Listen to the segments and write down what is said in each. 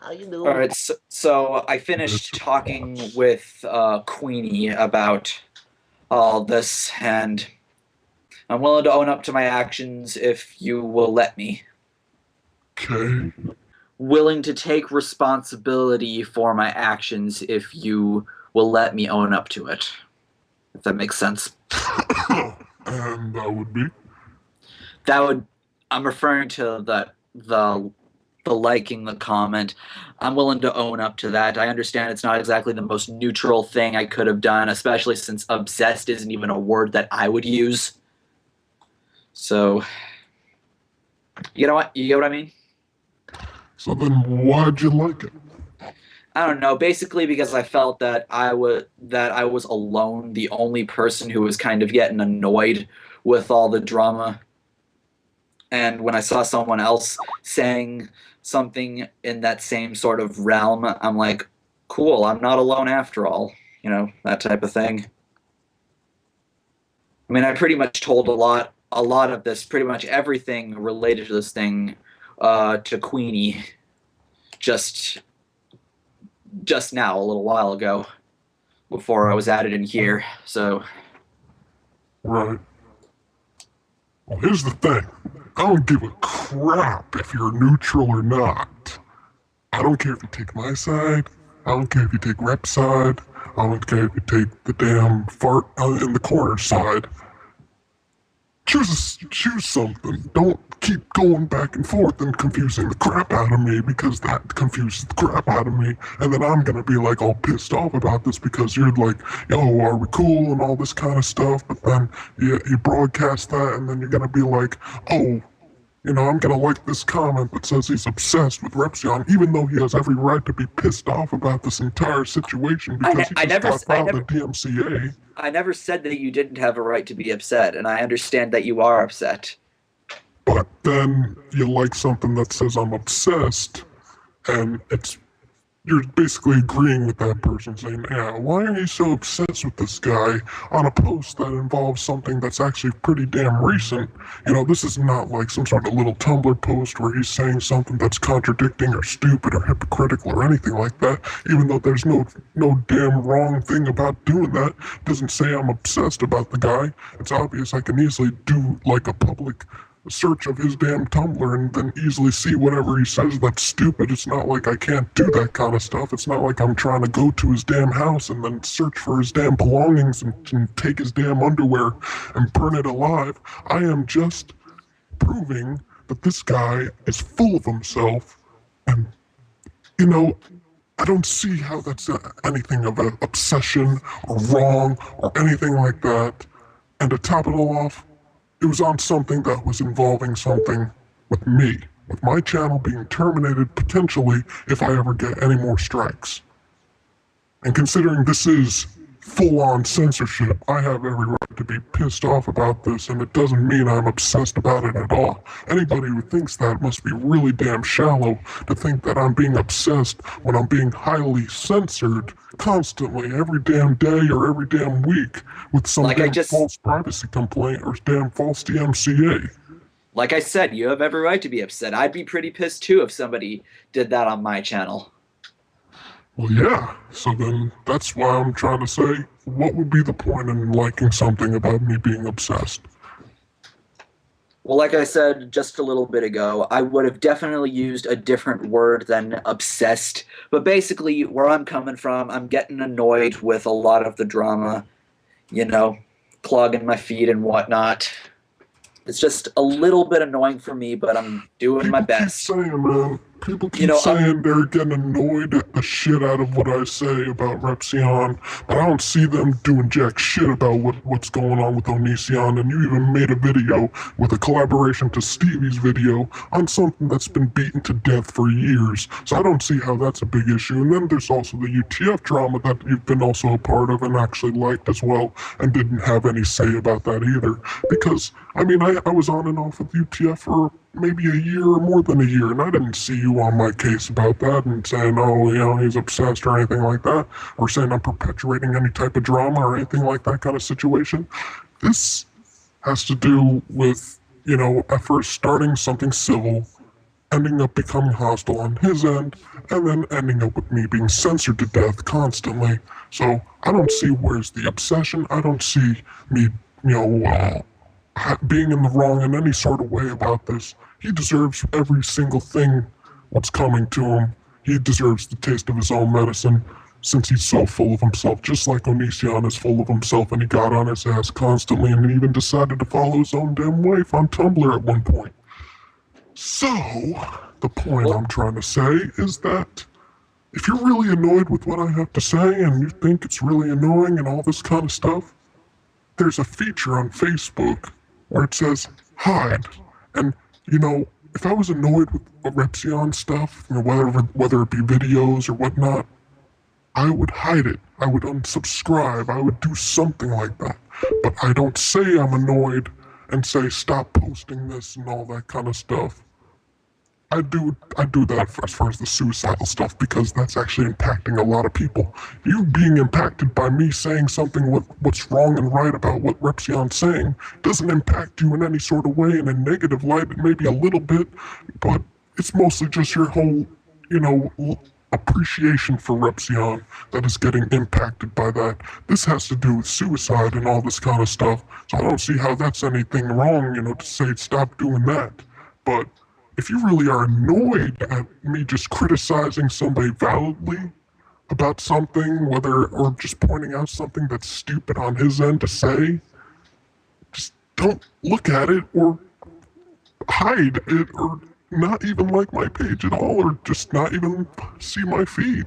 All right, so I finished talking with Queenie about all this, and I'm willing to own up to my actions if you will let me. Okay. Willing to take responsibility for my actions if you will let me own up to it. If that makes sense. And that would be? That would. I'm referring to the liking the comment. I'm willing to own up to that. I understand it's not exactly the most neutral thing I could have done, especially since obsessed isn't even a word that I would use. So, you know what? You get what I mean? So then why'd you like it? I don't know. Basically, because I felt that I was alone, the only person who was kind of getting annoyed with all the drama. And when I saw someone else saying something in that same sort of realm, I'm like, cool, I'm not alone after all. You know, that type of thing. I mean, I pretty much told a lot of this, pretty much everything related to this thing, to Queenie, just now, a little while ago, before I was added in here. So, Right. Well, here's the thing. I don't give a crap if you're neutral or not. I don't care if you take my side. I don't care if you take Rep's side. I don't care if you take the damn fart in the corner side. Choose something. Don't keep going back and forth and confusing the crap out of me, because that confuses the crap out of me. And then I'm gonna be like all pissed off about this because you're like, yo, are we cool and all this kind of stuff. But then you broadcast that and then you're gonna be like, oh, you know, I'm gonna like this comment that says he's obsessed with Repsion, even though he has every right to be pissed off about this entire situation because he just got filed the DMCA. I never said that you didn't have a right to be upset, and I understand that you are upset. But then you like something that says I'm obsessed, and you're basically agreeing with that person, saying, yeah, why are you so obsessed with this guy on a post that involves something that's actually pretty damn recent? You know, this is not like some sort of little Tumblr post where he's saying something that's contradicting or stupid or hypocritical or anything like that, even though there's no damn wrong thing about doing that. It doesn't say I'm obsessed about the guy. It's obvious I can easily do like a public search of his damn Tumblr and then easily see whatever he says that's stupid. It's not like I can't do that kind of stuff. It's not like I'm trying to go to his damn house and then search for his damn belongings and take his damn underwear and burn it alive. I am just proving that this guy is full of himself, and, you know, I don't see how that's anything of an obsession or wrong or anything like that. And to top it all off, it was on something that was involving something with me, with my channel being terminated potentially if I ever get any more strikes. And considering this is full-on censorship, I have every right to be pissed off about this, and it doesn't mean I'm obsessed about it at all. Anybody who thinks that must be really damn shallow to think that I'm being obsessed when I'm being highly censored constantly, every damn day or every damn week, with some false privacy complaint or damn false DMCA. Like I said, you have every right to be upset. I'd be pretty pissed too if somebody did that on my channel. Well, yeah, so then that's why I'm trying to say, what would be the point in liking something about me being obsessed? Well, like I said just a little bit ago, I would have definitely used a different word than obsessed. But basically, where I'm coming from, I'm getting annoyed with a lot of the drama, you know, clogging my feet and whatnot. It's just a little bit annoying for me, but I'm doing my best. Keep saying, man. People keep saying they're getting annoyed at the shit out of what I say about Repsion, but I don't see them doing jack shit about what's going on with Onision, and you even made a video with a collaboration to Stevie's video on something that's been beaten to death for years, so I don't see how that's a big issue. And then there's also the UTF drama that you've been also a part of and actually liked as well, and didn't have any say about that either, because, I mean, I was on and off with UTF for maybe a year or more than a year, and I didn't see you on my case about that and saying, oh, you know, he's obsessed or anything like that, or saying I'm perpetuating any type of drama or anything like that kind of situation. This has to do with, you know, at first starting something civil ending up becoming hostile on his end, and then ending up with me being censored to death constantly. So I don't see where's the obsession. I don't see me, being in the wrong in any sort of way about this. He deserves every single thing what's coming to him. He deserves the taste of his own medicine since he's so full of himself, just like Onision is full of himself, and he got on his ass constantly and even decided to follow his own damn wife on Tumblr at one point. So, the point I'm trying to say is that if you're really annoyed with what I have to say and you think it's really annoying and all this kind of stuff, there's a feature on Facebook where it says hide. And, if I was annoyed with Repsion stuff, whether it be videos or whatnot, I would hide it. I would unsubscribe. I would do something like that. But I don't say I'm annoyed and say stop posting this and all that kind of stuff. I do that as far as the suicidal stuff because that's actually impacting a lot of people. You being impacted by me saying something what's wrong and right about what Repsion's saying doesn't impact you in any sort of way in a negative light, maybe a little bit, but it's mostly just your whole, appreciation for Repsion that is getting impacted by that. This has to do with suicide and all this kind of stuff, so I don't see how that's anything wrong, to say stop doing that. But if you really are annoyed at me just criticizing somebody validly about something, or just pointing out something that's stupid on his end to say, just don't look at it or hide it or not even like my page at all or just not even see my feed.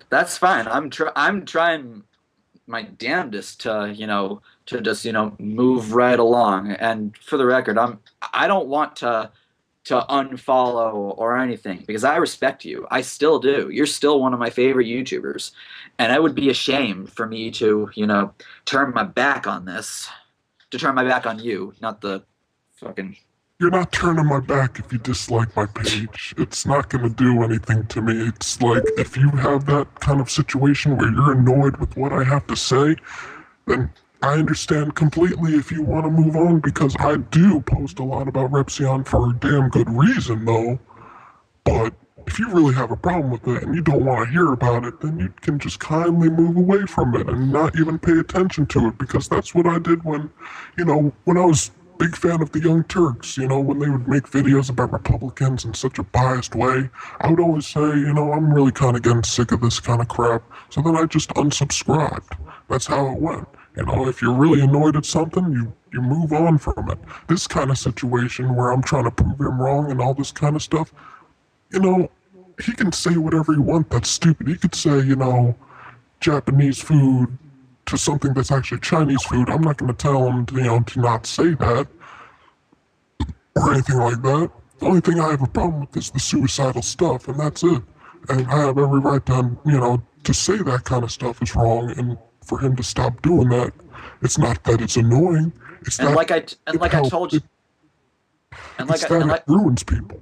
That's fine. I'm trying my damnedest to just move right along. And for the record, I don't want to unfollow or anything because I respect you. I still do. You're still one of my favorite YouTubers, and it would be a shame for me to turn my back on this, to turn my back on you, not the fucking. You're not turning my back if you dislike my page. It's not going to do anything to me. It's like if you have that kind of situation where you're annoyed with what I have to say, then I understand completely if you want to move on because I do post a lot about Repsion for a damn good reason though. But if you really have a problem with it and you don't want to hear about it, then you can just kindly move away from it and not even pay attention to it because that's what I did when I was big fan of the Young Turks, when they would make videos about Republicans in such a biased way, I would always say, I'm really kind of getting sick of this kind of crap. So then I just unsubscribed. That's how it went. If you're really annoyed at something, you move on from it. This kind of situation where I'm trying to prove him wrong and all this kind of stuff, he can say whatever he wants that's stupid. He could say, Japanese food to something that's actually Chinese food. I'm not going to tell him to not say that or anything like that. The only thing I have a problem with is the suicidal stuff, and that's it. And I have every right to say that kind of stuff is wrong, and for him to stop doing that. It's not that it's annoying. It's and that like I told you, it ruins people.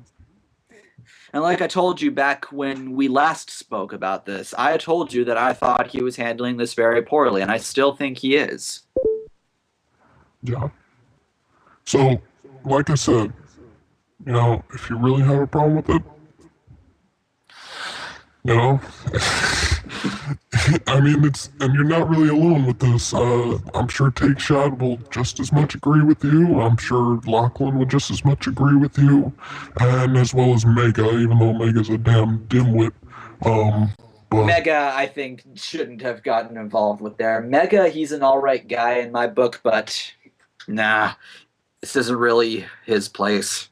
And like I told you back when we last spoke about this, I told you that I thought he was handling this very poorly, and I still think he is. Yeah. So, like I said, if you really have a problem with it, I mean, and you're not really alone with this. I'm sure Take Shot will just as much agree with you. I'm sure Lachlan will just as much agree with you, and as well as Mega, even though Mega's a damn dimwit. But Mega, I think, shouldn't have gotten involved with there. Mega, he's an alright guy in my book, but nah, this isn't really his place.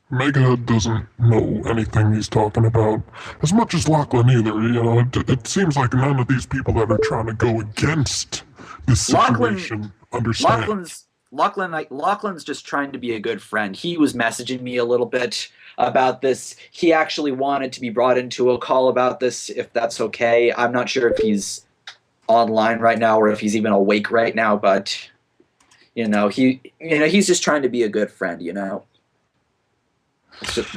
Mega doesn't know anything he's talking about, as much as Lachlan either. It seems like none of these people that are trying to go against this situation understand. Lachlan's just trying to be a good friend. He was messaging me a little bit about this. He actually wanted to be brought into a call about this, if that's okay. I'm not sure if he's online right now or if he's even awake right now, but he's just trying to be a good friend,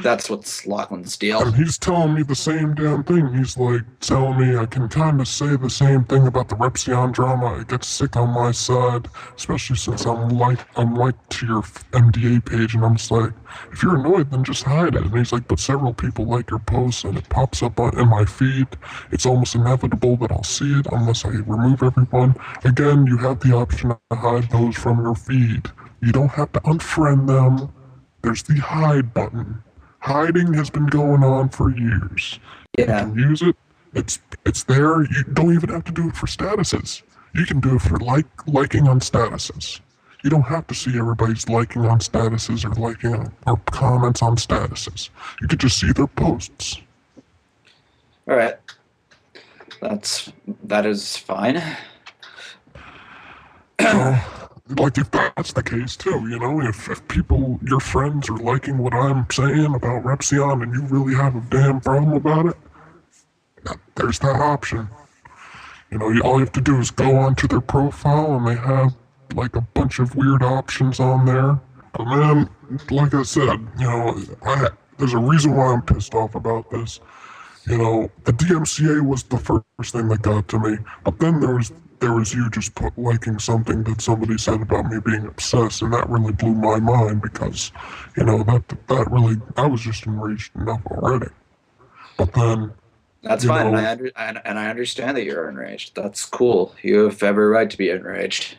That's what's Lachlan's deal. And he's telling me the same damn thing. He's like telling me I can kind of say the same thing about the Repsion drama. It gets sick on my side, especially since I'm like to your MDA page, and I'm just like, if you're annoyed, then just hide it. And he's like, but several people like your posts, and it pops up in my feed. It's almost inevitable that I'll see it unless I remove everyone. Again, you have the option to hide those from your feed. You don't have to unfriend them. There's the hide button. Hiding has been going on for years. Yeah. You can use it. It's there. You don't even have to do it for statuses. You can do it for liking on statuses. You don't have to see everybody's liking on statuses or liking on, or comments on statuses. You could just see their posts. All right. That is fine. Like, if that's the case too, you know, if people, your friends, are liking what I'm saying about Repsion and you really have a damn problem about it, there's that option. You know, all you have to do is go onto their profile and they have like a bunch of weird options on there. But man, like I said, you know, there's a reason why I'm pissed off about this. You know, the DMCA was the first thing that got to me, but then there was you just liking something that somebody said about me being obsessed, and that really blew my mind because, you know, that really, I was just enraged enough already. But then, that's fine, and I understand that you're enraged. That's cool. You have every right to be enraged.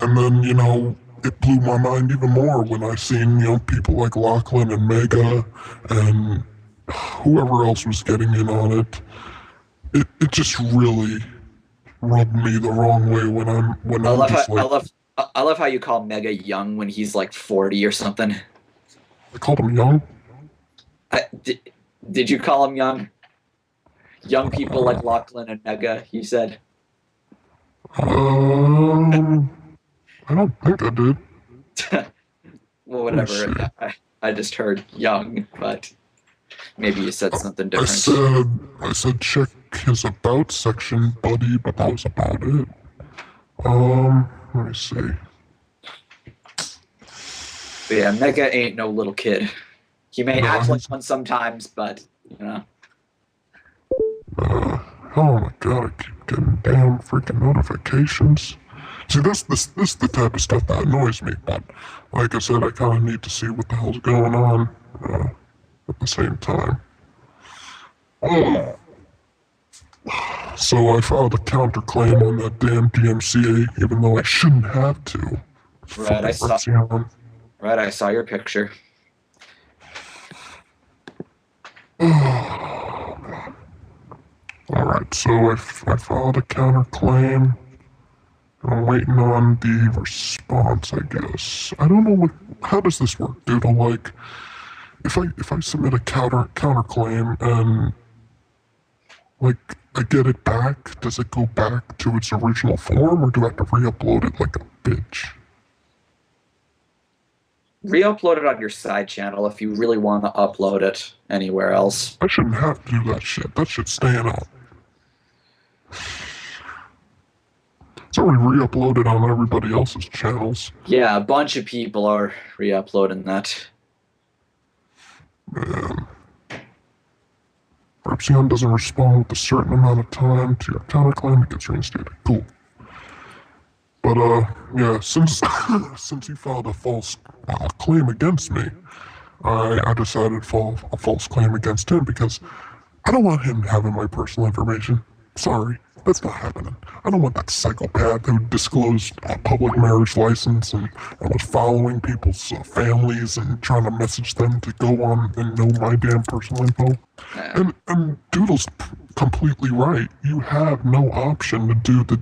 And then, you know, it blew my mind even more when I seen, you know, people like Lachlan and Mega and whoever else was getting in on it. It just really rubbed me the wrong way when I'm just like. I love how you call Mega young when he's like 40 or something. I called him young. Did you call him young? Young people like Lachlan and Mega, you said. I don't think I did. Well, whatever. I just heard young, but maybe you said something different. I said check his about section, buddy, but that was about it. Let me see. But yeah, Mega ain't no little kid. He may act like one sometimes, but, you know. Oh my god, I keep getting damn freaking notifications. See, this is the type of stuff that annoys me, but like I said, I kind of need to see what the hell's going on at the same time. So I filed a counterclaim on that damn DMCA, even though I shouldn't have to. Right, I saw your picture. Alright, so I filed a counterclaim. I'm waiting on the response, I guess. I don't know how does this work, dude? Like, if I submit a counterclaim and like I get it back, does it go back to its original form, or do I have to re-upload it like a bitch? Re-upload it on your side channel if you really want to upload it anywhere else. I shouldn't have to do that shit. That shit's staying out. It's already re-uploaded on everybody else's channels. Yeah, a bunch of people are re-uploading that. Man. Repsion doesn't respond with a certain amount of time to your counterclaim, it gets reinstated. Cool. But, yeah, since you filed a false claim against me, I decided to file a false claim against him because I don't want him having my personal information. Sorry, that's not happening. I don't want that psychopath who disclosed a public marriage license and was following people's families and trying to message them to go on and know my damn personal info. And Doodle's completely right. You have no option to do the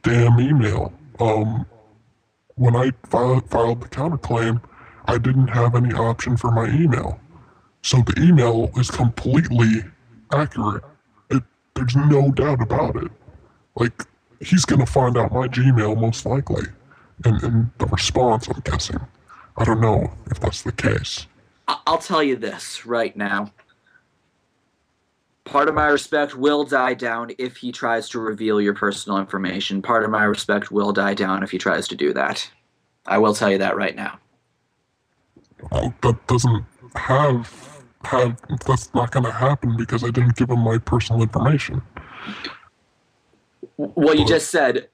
damn email. When I filed the counterclaim, I didn't have any option for my email. So the email is completely accurate. There's no doubt about it. Like, he's gonna find out my Gmail most likely. And the response, I'm guessing. I don't know if that's the case. I'll tell you this right now. Part of my respect will die down if he tries to reveal your personal information. Part of my respect will die down if he tries to do that. I will tell you that right now. Oh, that doesn't have that's not going to happen because I didn't give him my personal information. Well, you just said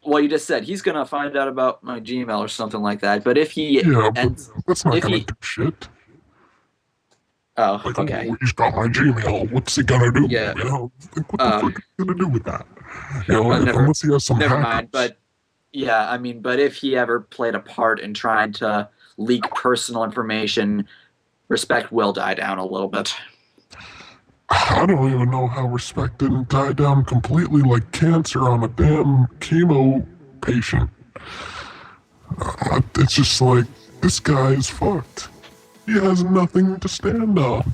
he's gonna find out about my Gmail or something like that. But if he Yeah, but ends, that's not if going he, to do shit. oh, Like, okay, oh, he's got my Gmail. What's he gonna do? yeah, You know, like, what the fuck is he gonna do with that? You know, never unless he has some never hackers. mind. But yeah, I mean, but if he ever played a part in trying to leak personal information, respect will die down a little bit. I don't even know how respect didn't die down completely like cancer on a damn chemo patient. It's just like, this guy is fucked. He has nothing to stand on.